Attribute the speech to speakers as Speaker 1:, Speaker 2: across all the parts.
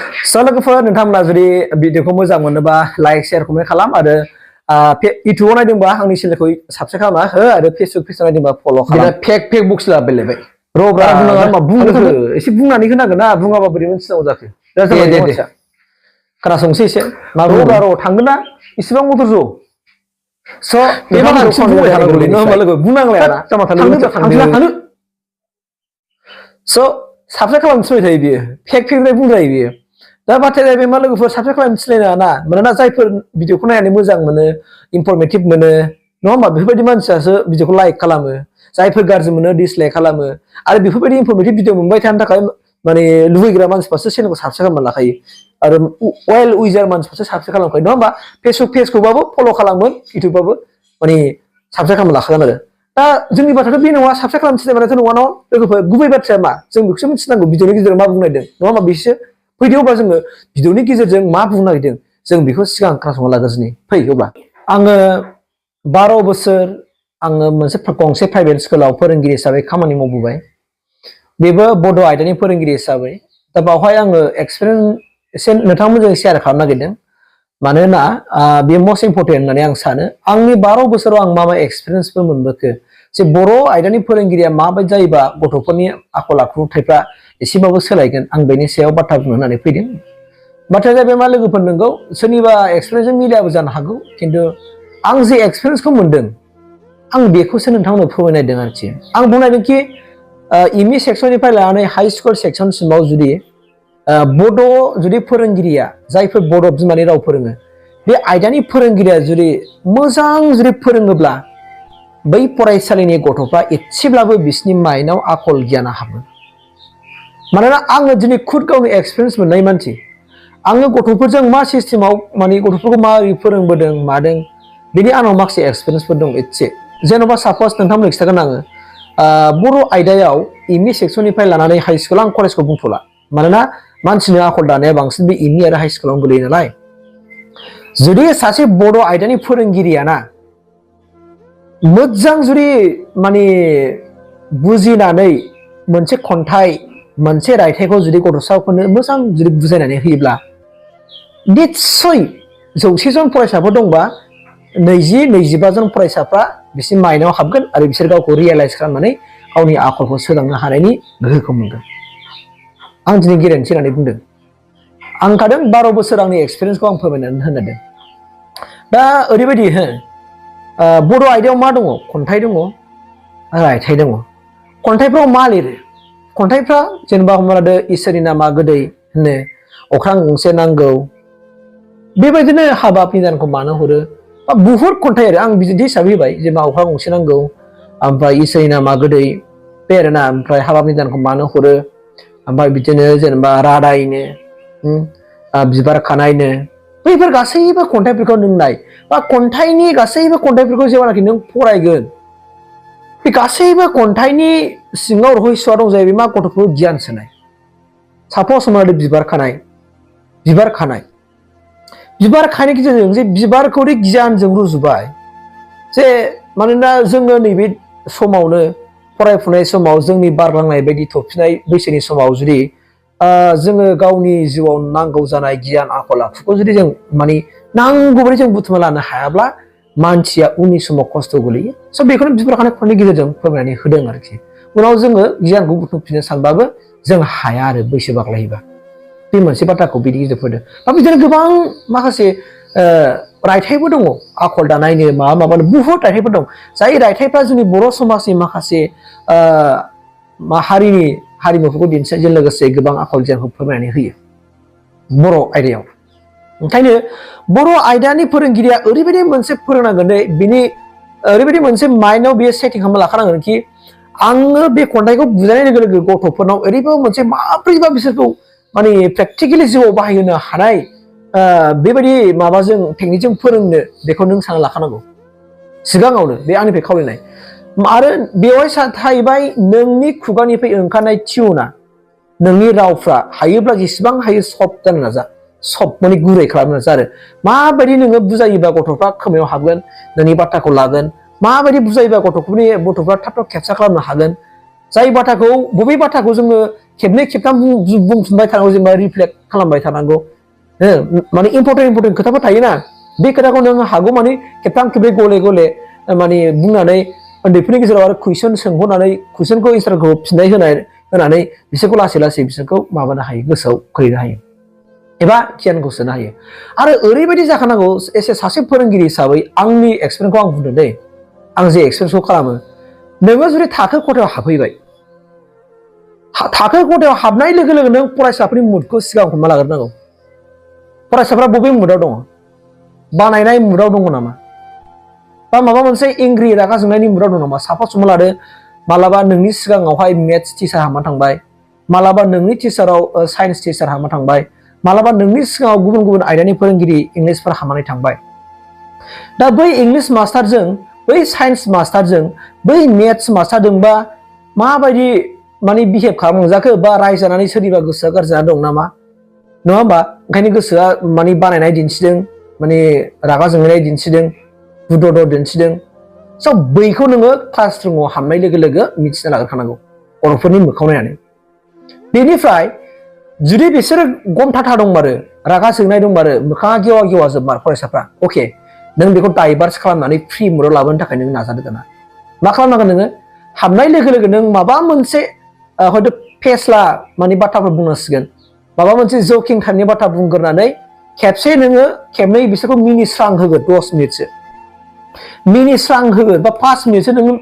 Speaker 1: So लोगोफोर नोंथांमोना जुदि भिडिअखौ मोजां मोनोबा लाइक शेयार कमेन्ट खालाम आरो इउटिउबाव नायदोंबा आंनि चेनेलखौ साबस्क्राइब खालामना हो आरो फेसबुक नायदोंबा फल' खालाम।
Speaker 2: फेक बुक्स लाबोलायबाय
Speaker 1: रब्रा बुंनाङा मा बुंनो एसे बुंनानै होनांगोन ना बुङाबा बोरै मोनथिनांगौ जाखो दा दे खोनासंसै एसे मा रब्रा र' थांगोन ना इसेबां मटर ज' स' बे मानसि बुंबाय थानांगौ नङा होमबा लोगो बुंनांलाया ना थांनो स' साबस्क्राइब खालामनो थिनबाय थायो बियो फेक बुंजायो बियो दा बाथ्राया बे मा लोगोफोर साबस्क्राइब खालामनो थिनलायनाङा ना मानोना जायफोर भिडिअखौ नायनानै मोजां मोनो इनफरमेटिभ मोनो नङा होमबा बेफोरबायदि मानसियासो भिडिअखौ लाइक खालामो जायफोर गाज्रि मोनो डिसलाइक खालामो आरो बेफोरबायदि इनफरमेटिभ भिडिअ मोनबाय थानो थाखाय माने लुबैग्रा मानसिफ्रासो चेनेलखौ साबस्क्राइब खालामना लाखायो आरो वेल उइजार मानसिफ्रासो साबस्क्राइब खालामखायो नङा होमबा फेसबुक पेजखौबाबो फल' खालामगोन इउटिउबबाबो माने साबस्क्राइब खालामना लाखागोन आरो दा जोंनि बाथ्रायाथ' बे नङा साबस्क्राइब खालामनो थिननायथ' नङा न' लोगोफोर गुबै बाथ्राया मा जों बेखौसो मिथिनांगौ भिडिअनि गेजेराव मा बुंनो नागिरदों नङा होमबा बिसोर फैदो अब्ला जोङो भिडिअनि गेजेरजों मा बुंनो नागिरदों जों बेखौ सिगां खोनासंना लाग्रोनि फै अब्ला आङो 12 बोसोर आङो मोनसे गंसे प्राइभेट स्कुलाव फोरोंगिरि हिसाबै खामानि मावबोबाय बेबो बड' आयदानि फोरोंगिरि हिसाबै दा बावहाय आङो एक्सपिरियेन्स एसे नोंथांमोनजों शेयार खालामनो नागिरदों मानोना बेयो मस्ट इम्परटेन्ट होननानै आं सानो आंनि 12 बोसोराव आं मा एक्सपिरियेन्सफोर मोनबोखो जे बर' आयदानि फोरोंगिरिया माबायदि जायोबा गथ'फोरनि आखल आखुथायफ्रा एसेबाबो सोलायगोन आं बेनि सायाव बाथ्रा बुंनो होननानै फैदों बाथ्राया जाहैबाय मा लोगोफोर नोंगौ सोरनिबा एक्सपिरियेन्सजों मिलायाबो जानो हागौ खिन्थु आं जे एक्सपिरियेन्सखौ मोनदों आं बेखौसो नोंथांमोननो फोरमायनायदों आरोखि आं बुंनायदोंखि एमइ सेक्सननिफ्राय लानानै हाई स्कुल सेक्सनसिमाव जुदि बड' जुदि फोरोंगिरिया जायफोर बड' बिमानि राव फोरोङो बे आयदानि फोरोंगिरिया जुदि मोजां जुदि फोरोङोब्ला बै फरायसालिनि गथ'फ्रा एसेब्लाबो बिसिनि माइन्डआव आखल गियाना हाबो मानोना आङो दिनै खुद गावनि एक्सपिरियेन्स मोननाय मानसि आङो गथ'फोरजों मा सिस्टेमाव माने गथ'फोरखौ माबोरै फोरोंबोदों मादों बेनि आंनाव माखासे एक्सपिरियेन्सफोर दं एसे जेन'बा सापस नोंथांमोननो खिथागोन आङो बर' आयदायाव एमइ सेक्सननिफ्राय लानानै हाई स्कुल आं कलेजखौ बुंथ'ला मानोना मानसिनि आखल दानाया बांसिन बे एमइ आरो हाई स्कुलावनो गोलैयो नालाय जुदि सासे बड' आयदानि फोरोंगिरिया ना मोजां जुदि माने बुजिनानै मोनसे खन्थाइ मोनसे रायथाइखौ जुदि गथ'साफोरनो मोजां जुदि बुजायनानै होयोब्ला निस्सय 100 जन फरायसाफोर दंबा 20-25 जन फरायसाफ्रा बिसोरनि माइन्डआव हाबगोन आरो बिसोर गावखौ रियेलाइज खालामनानै गावनि आखलखौ सोदांनो हानायनि गोहोखौ मोनगोन आं दिनै गेरेन्थि होननानै बुंदों आं खादों 12 बोसोर आंनि एक्सपिरियेन्सखौ आं फोरमायनानै होनदों दा ओरैबायदि बर' आयदायाव मा दङ खन्थाइ दङ रायथाइ दङ खन्थाइफ्राव मा लिरो खन्थाइफ्रा जेनेबा हमना लादो इसोरनि नामा गोदै होनो अख्रां गंसे नांगौ बेबायदिनो हाबाब निदानखौ मानो हरो बुहुत खन्थाइ आरो आं बिदिन्थि हिसाबै होबाय जेनेबा अख्रां गंसे नांगौ ओमफ्राय इसोरनि नामा गोदै बे आरोना ओमफ्राय हाबाब निदानखौ मानो हरो ओमफ्राय बिदिनो जेनेबा रादायनो बिबार खानायनो बैफोर गासैबो खन्थाइफोरखौ नों नाय बा खन्थाइनि गासैबो खन्थाइफोरखौ जेब्लानाखि नों फरायगोन बे गासैबो खन्थाइनि सिङाव रहस्यआ दं जाहैबाय मा गथ'फोरखौ गियान सोनाय सापस हमना लादो बिबार खानायनि गेजेरजों जे बिबारखौ गियानजों रुजुबाय जे मानोना जोङो नैबे समावनो फरायफुनाय समाव जोंनि बारलांनाय बायदि थफिनाय बैसोनि समाव जुदि जोङो गावनि जिउआव नांगौ जानाय गियान आखल आखुखौ जुदि जों माने नांगौबायदि जों बुथुमना लानो हायाब्ला मानसिया उननि समाव खस्थ' गोलैयो स' बेखौनो बिबार खानाय खन्थाइनि गेजेरजों फोरमायनानै होदों आरोखि उनाव जोङो गियानखौ बुथुमफिननो सानबाबो जों हाया आरो बैसो बाग्लायोबा बे मोनसे बाथ्राखौ बिनि गेजेराव फैदों दा बिदिनो गोबां माखासे रायथाइबो दङ आखल दानायनो माबानो बुहुत रायथाइफोर दं जाय रायथाइफ्रा जोंनि बर' समाजनि माखासे हारिनि हारिमुफोरखौ दिन्थिनायजों लोगोसे गोबां आखल गियानखौ फोरमायनानै होयो बर' आयदायाव ओंखायनो बर' आयदानि फोरोंगिरिया ओरैबायदि मोनसे फोरोंनांगोन दे बिनि ओरैबायदि मोनसे माइन्डआव बेयो सेटिं खालामना लाखानांगोन कि आङो बे खन्थाइखौ बुजायनाय लोगो लोगो गथ'फोरनाव ओरैबाबो मोनसे माब्रैबा बिसोरखौ माने प्रेक्टिकेलि जिउआव बाहायहोनो हानाय बेबायदि माबाजों टेकनिकजों फोरोंनो बेखौ नों सानना लाखानांगौ सिगाङावनो बे आंनिफ्राय खावलायनाय आरो बेवहाय थाहैबाय नोंनि खुगानिफ्राय ओंखारनाय टिउना नोंनि रावफ्रा हायोब्ला जेसेबां हायो सफ्ट जानो नाजा सफ्ट माने गुरै खालामनो नाजा आरो माबायदि नोङो बुजायोबा गथ'फ्रा खोमायाव हाबगोन नोंनि बाथ्राखौ लागोन माबायदि बुजायोबा गथ'फ्रा थाब थाब केपचार खालामनो हागोन जाय बाथ्राखौ बबे बाथ्राखौ जोङो खेबनै खेबथाम बुंफिनबाय थानांगौ जेनेबा रिफ्लेक्ट खालामबाय थानांगौ माने इम्परटेन्ट खोथाफोर थायोना बे खोथाखौ नों हागौ माने खेबथाम खेबनै गले गले माने बुंनानै उन्दैफोरनि गेजेराव आरो कुइसन सोंहरनानै कुइसनखौ एन्सारखौ फिननाय होनानै बिसोरखौ लासै लासै बिसोरखौ माबानो हायो गोसोआव खोलैनो हायो एबा गियानखौ सोनो हायो आरो ओरैबायदि जाखानांगौ एसे सासे फोरोंगिरि हिसाबै आंनि एक्सपिरियेन्सखौ आं बुंदों दै आं जे एक्सपिरियेन्सखौ खालामो नोङो जुदि थाखो खथायाव हाबफैबाय थाखो खथायाव हाबनाय लोगो लोगो नों फरायसाफोरनि मुडखौ सिगां हमना लाग्रोनांगौ फरायसाफ्रा बबे मुडआव दङ बानायनाय मुडआव दङ नामा बा माबा मोनसे एंग्रि रागा जोंनायनि मुडआव दं नामा सापस हमना लादो मालाबा नोंनि सिगाङावहाय मेथ्स टिचार हाबना थांबाय मालाबा नोंनि टिचाराव साइन्स टिचार हाबना थांबाय मालाबा नोंनि सिगाङाव गुबुन गुबुन आयदानि फोरोंगिरि इंलिसफोर हाबनानै थांबाय दा बै इंलिस मास्टारजों बै साइन्स मास्टारजों बै मेथ्स मास्टारजोंबा माबायदि माने बिहेभ खालामजाखो बा रायजानानै सोरनिबा गोसोआ गाज्रि जाना दं नामा नङा होमबा ओंखायनो गोसोआ माने बानायनाय दिन्थिदों माने रागा जोंनाय दिन्थिदों बुदद दिन्थिदों स' बैखौ नोङो क्लासरुमाव हाबनाय लोगो लोगो मिथिना लाग्रोखानांगौ गथ'फोरनि मोखाङाव नायनानै बेनिफ्राय जुदि बिसोरो गमथाथा दंमारो रागा जोंनाय दंमारो मोखाङा गेवा गेवा जोबमार फरायसाफ्रा अके नों बेखौ डाइभार्स खालामनानै फ्रि मुडआव लाबोनो थाखाय नों नाजादो दाना मा खालामनांगोन नोङो हाबनाय लोगो लोगो नों माबा मोनसे हयथ' फेस्ला माने बाथ्राफोर बुंनांसिगोन माबा मोनसे जकिं टाइपनि बाथ्रा बुंग्रोनानै खेबसे नोङो खेबनै बिसोरखौ मिनिस्रां होगोन 10 मिनिटसो मिनिस्रां होगोन बा 5 मिनिटसो नोङो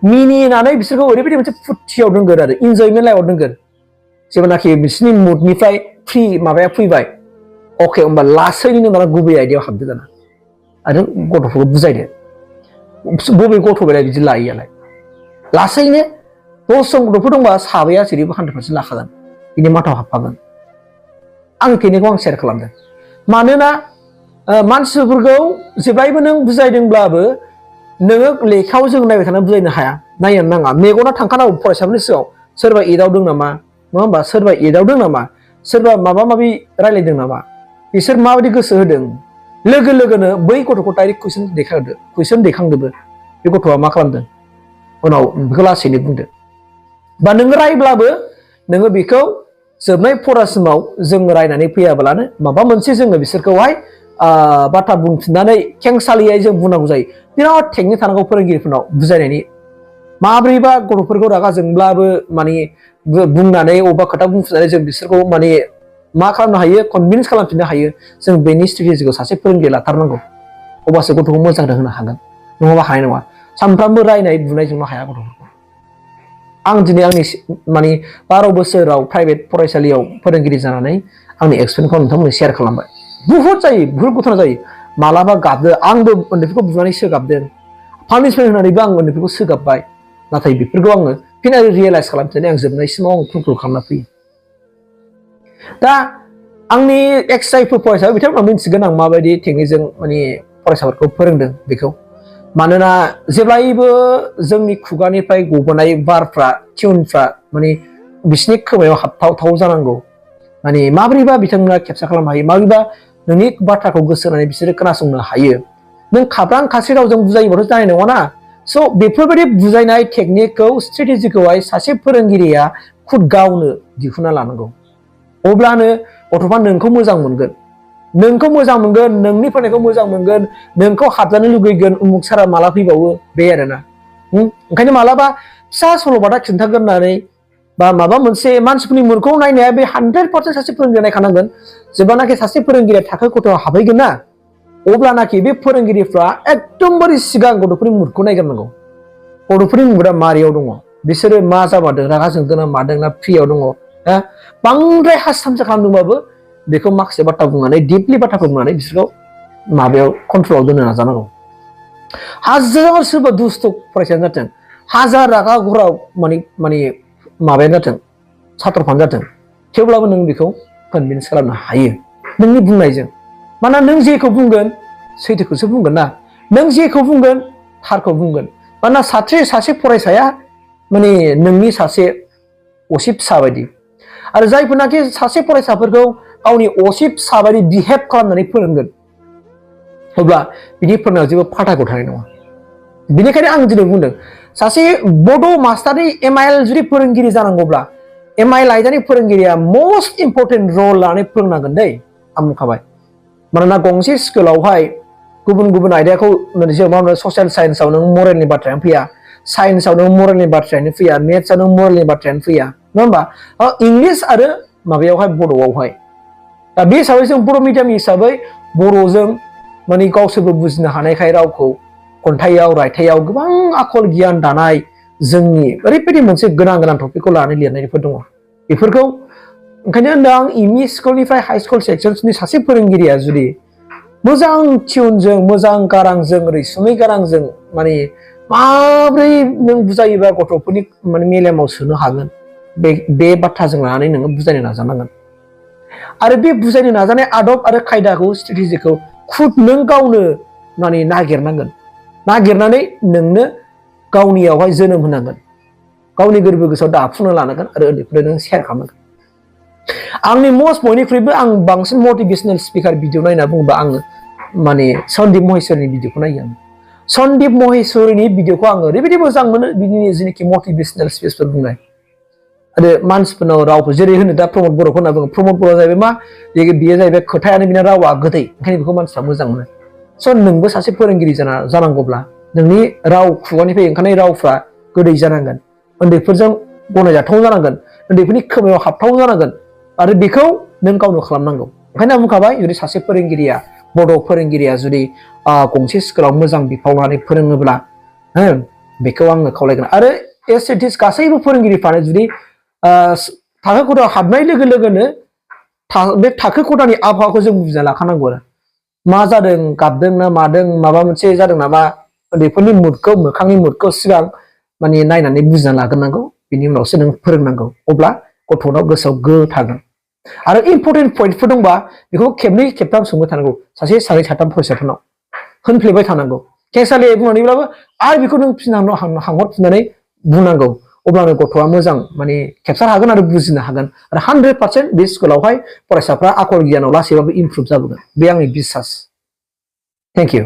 Speaker 1: मिनिनानै बिसोरखौ ओरैबायदि मोनसे फुर्थियाव दोनगोन आरो इन्जयमेन्ट लाइफआव दोनगोन जेब्लानाखि बिसोरनि मुडनिफ्राय फ्रि माबाया फैबाय अके होमबा लासैनो नों दाना गुबै आयदायाव हाबदो दाना आरो गथ'फोरखौ बुजायदो बबे गथ' बेलाय बिदि लायैयालाय लासैनो 10 जन गथ'फोर दंबा साबाया जेरैबो 100% लाखागोन बिनि माथाव हाबफागोन आं टेकनिकखौ आं शेयार खालामदों मानोना मानसिफोरखौ जेब्लायबो नों बुजायदोंब्लाबो नोङो लेखायाव जों नायबाय थानानै बुजायनो हाया नायनो नाङा मेगना थांखानांगौ फरायसाफोरनि सिगाङाव सोरबा एदावदों नामा नङा होमबा सोरबा एदावदों नामा सोरबा माबा माबि रायलायदों नामा बिसोर माबायदि गोसो होदों लोगो लोगोनो बै गथ'खौ डाइरेक्ट कुइसन दैखांदोबो बे गथ'आ मा खालामदों उनाव बेखौ लासैनो बुंदो बा नोङो रायब्लाबो नोङो बेखौ जोबनाय फरासिमाव जों रायनानै फैयाब्लानो माबा मोनसे जोङो बिसोरखौहाय बाथ्रा बुंफिननानै खेंसालियै जों बुंनांगौ जायो बिराद टेकनिक थानांगौ फोरोंगिरिफोरनाव बुजायनायनि माब्रैबा गथ'फोरखौ रागा जोंब्लाबो माने बुंनानै अबेबा खोथा बुंफिननानै जों बिसोरखौ माने मा खालामनो हायो कनभिन्स खालामफिननो हायो जों बेनि स्ट्रेटेजिखौ सासे फोरोंगिरि लाथारनांगौ अब्लासो गथ'खौ मोजां होनो हागोन नङाबा हानाय नङा सानफ्रामबो रायनाय बुनायजोंल' हाया गथ'फोरखौ आं दिनै आंनि माने 12 बोसोराव प्राइभेट फरायसालियाव फोरोंगिरि जानानै आंनि एक्सपिरियेन्सखौ नोंथांमोननो शेयार खालामबाय बुहुत घटना जायो मालाबा गाबदो आंबो उन्दैफोरखौ बुनानै सोगाबदों पानिशमेन्ट होनानैबो आं उन्दैफोरखौ सोगाबबाय नाथाय बेफोरखौ आङो फिन आरो रियेलाइज खालामफिननानै आं जोबनायसिमाव आं कन्ट्रल खालामना फैयो दा आंनि एक्स जायफोर फरायसा बिथांमोना मिन्थिगोन आं माबायदि टेकनिकजों माने फरायसाफोरखौ फोरोंदों बेखौ मानोना जेब्लायबो जोंनि खुगानिफ्राय गबोनाय बारफ्रा टिउनफ्रा माने बिसिनि खोमायाव हाबथावथाव जानांगौ माने माबोरैबा बिथांमोना केपचार खालामनो हायो माबोरैबा नोंनि बाथ्राखौ गोसो होनानै बिसोरो खोनासंनो हायो नों खाब्रां खासि रावजों बुजायोबाथ' जानाय नङाना स' बेफोरबायदि बुजायनाय टेकनिकखौ स्ट्रेटेजिखौहाय सासे फोरोंगिरिया खुद गावनो दिहुनना लानांगौ अब्लानो गथ'फ्रा नोंखौ मोजां मोनगोन नोंनि फरायनायखौ मोजां मोनगोन नोंखौ हाबजानो लुगैगोन उमुक सारा माला फैबावो बे आरोना ओंखायनो मालाबा फिसा सल'बाथा खिन्थागोरनानै बा माबा मोनसे मानसिफोरनि मुडखौ नायनाया बे 100% सासे फोरोंगिरिया नायखानांगोन जेब्लानाखि सासे फोरोंगिरिया थाखो खथायाव हाबहैगोन ना अब्लानाखि बे फोरोंगिरिफ्रा एकदमबारे सिगां गथ'फोरनि मुडखौ नायग्रोनांगौ गथ'फोरनि मुडा मारियाव दङ बिसोरो मा जामारदों रागा जोंदों ना मादों ना फ्रियाव दङ बांद्राय हास्थामसा खालामदोंबाबो बेखौ माखासे बाथ्रा बुंनानै डिपलि बाथ्राफोर बुंनानै बिसोरखौ माबायाव कन्ट्रलाव दोननो नाजानांगौ हाजार सोरबा दुस्थ' फरायसायानो जाथों हाजार रागा घराव माने माबायानो जाथों सात्रफ्रानो जाथों थेवब्लाबो नों बेखौ कनभिन्स खालामनो हायो नोंनि बुंनायजों मानोना नों जेखौ बुंगोन सैथोखौसो बुंगोन ना नों जेखौ बुंगोन थारखौ बुंगोन मानोना सासे फरायसाया माने नोंनि सासे असे फिसा बायदि आरो जायफोरनाखि सासे फरायसाफोरखौ गावनि असे फिसा बायदि बिहेभ खालामनानै फोरोंगोन अब्ला बिनि फोरोंनायाव जेबो फाथाखौ थानाय नङा बेनिखायनो आं दिनै बुंदों सासे बड' मास्टारनि एमआइएल जुदि फोरोंगिरि जानांगौब्ला एम आइ लाइजानि फोरोंगिरिया मोस्ट इम्पर्टेन्ट रल लानानै फोरोंनांगोन दै आं बुंखाबाय मानोना गंसे स्कुलावहाय गुबुन गुबुन आयदाखौ जेनेबा ससियेल साइन्सआव नों मरेलनि बाथ्रायानो फैया साइन्सआव नों मरेलनि बाथ्रायानो फैया मेथ्सआव नों मरेलनि बाथ्रायानो फैया नङा होमबा इंलिश आरो माबायावहाय बड'आवहाय दा बे हिसाबै जों बर' मिडियाम हिसाबै बर'जों माने गावसोरबो बुजिनो हानायखाय रावखौ खन्थाइयाव रायथाइयाव गोबां आखल गियान दानाय जोंनि ओरैबायदि मोनसे गोनां गोनां टपिकखौ लानानै लिरनायफोर दङ बेफोरखौ ओंखायनो होनदों आं एमइ स्कुलनिफ्राय हाई स्कुल सेक्सननि सासे फोरोंगिरिया जुदि मोजां टिउनजों मोजां गारांजों रैसुमै गारांजों माने माब्रै नों बुजायोबा गथ'फोरनि माने मेलेमाव सोनो हागोन बे बाथ्राजों लानानै नोङो बुजायनो नाजानांगोन आरो बे बुजायनो नाजानाय आदब आरो खायदाखौ स्ट्रेटेजिखौ खुद नों गावनो माने नागिरनानै नोंनो गावनियावहाय जोनोम होनांगोन गावनि गोरबो गोसोआव दाफुंना लानांगोन आरो उन्दैफोरनो नों शेयार खालामनांगोन आंनि मस्ट बयनिख्रुइबो आं बांसिन मटिभेशनेल स्पिकार भिडिअ नायना बुङोबा आङो माने सन्दीप महेश्वरनि भिडिअखौ नायो आं सन्दीप महेश्वरनि भिडिअखौ आङो ओरैबायदि मोजां मोनो बिनि जेनाखि मटिभेशनेल स्पिचफोर बुंनाय आरो मानसिफोरनाव रावफोर जेरै होनो दा प्रमद बर'खौ होनना बुङो प्रमद बर'आ जाहैबाय मा बियो जाहैबाय खोथायानो बिना रावा गोदै ओंखायनो बेखौ मानसिफ्रा मोजां मोनो स' नोंबो सासे फोरोंगिरि जानांगौब्ला नोंनि राव खुगानिफ्राय ओंखारनाय रावफ्रा गोदै जानांगोन उन्दैफोरजों गनायजाथाव जानांगोन उन्दैफोरनि खोमायाव हाबथाव जानांगोन आरो बेखौ नों गावनो खालामनांगौ ओंखायनो आं बुंखाबाय जुदि सासे फोरोंगिरिया बड' फोरोंगिरिया जुदि गंसे स्कुलाव मोजां बिफाव लानानै फोरोङोब्ला बेखौ आङो खावलायगोन आरो एस इट इज गासैबो फोरोंगिरिफ्रानो जुदि थाखो खथायाव हाबनाय लोगो लोगोनो बे थाखो खथानि आबहावाखौ जों बुजिना लाखानांगौ आरो मा जादों गाबदों ना मादों माबा मोनसे जादों नामा उन्दैफोरनि मोखांनि मुडखौ सिगां माने नायनानै बुजिना लाग्रोनांगौ बिनि उनावसो नों फोरोंनांगौ अब्ला गथ'नाव गोसोआव थागोन आरो इम्पर्टेन्ट पइन्टफोर दंबा बेखौ खेबनै खेबथाम सोंबाय थानांगौ सासे सानै साथाम फरायसाफोरनाव होनफ्लेबाय थानांगौ खेंसालियै बुंनानैब्लाबो आरो बेखौ नों हांहरफिननानै बुंनांगौ अब्लानो गथ'आ मोजां माने खेबसार हागोन आरो बुजिनो हागोन आरो 100% बे स्कुलावहाय फरायसाफ्रा आखल गियानाव लासैबाबो इमप्रुभ जाबोगोन बे आंनि बिसास थेंक इउ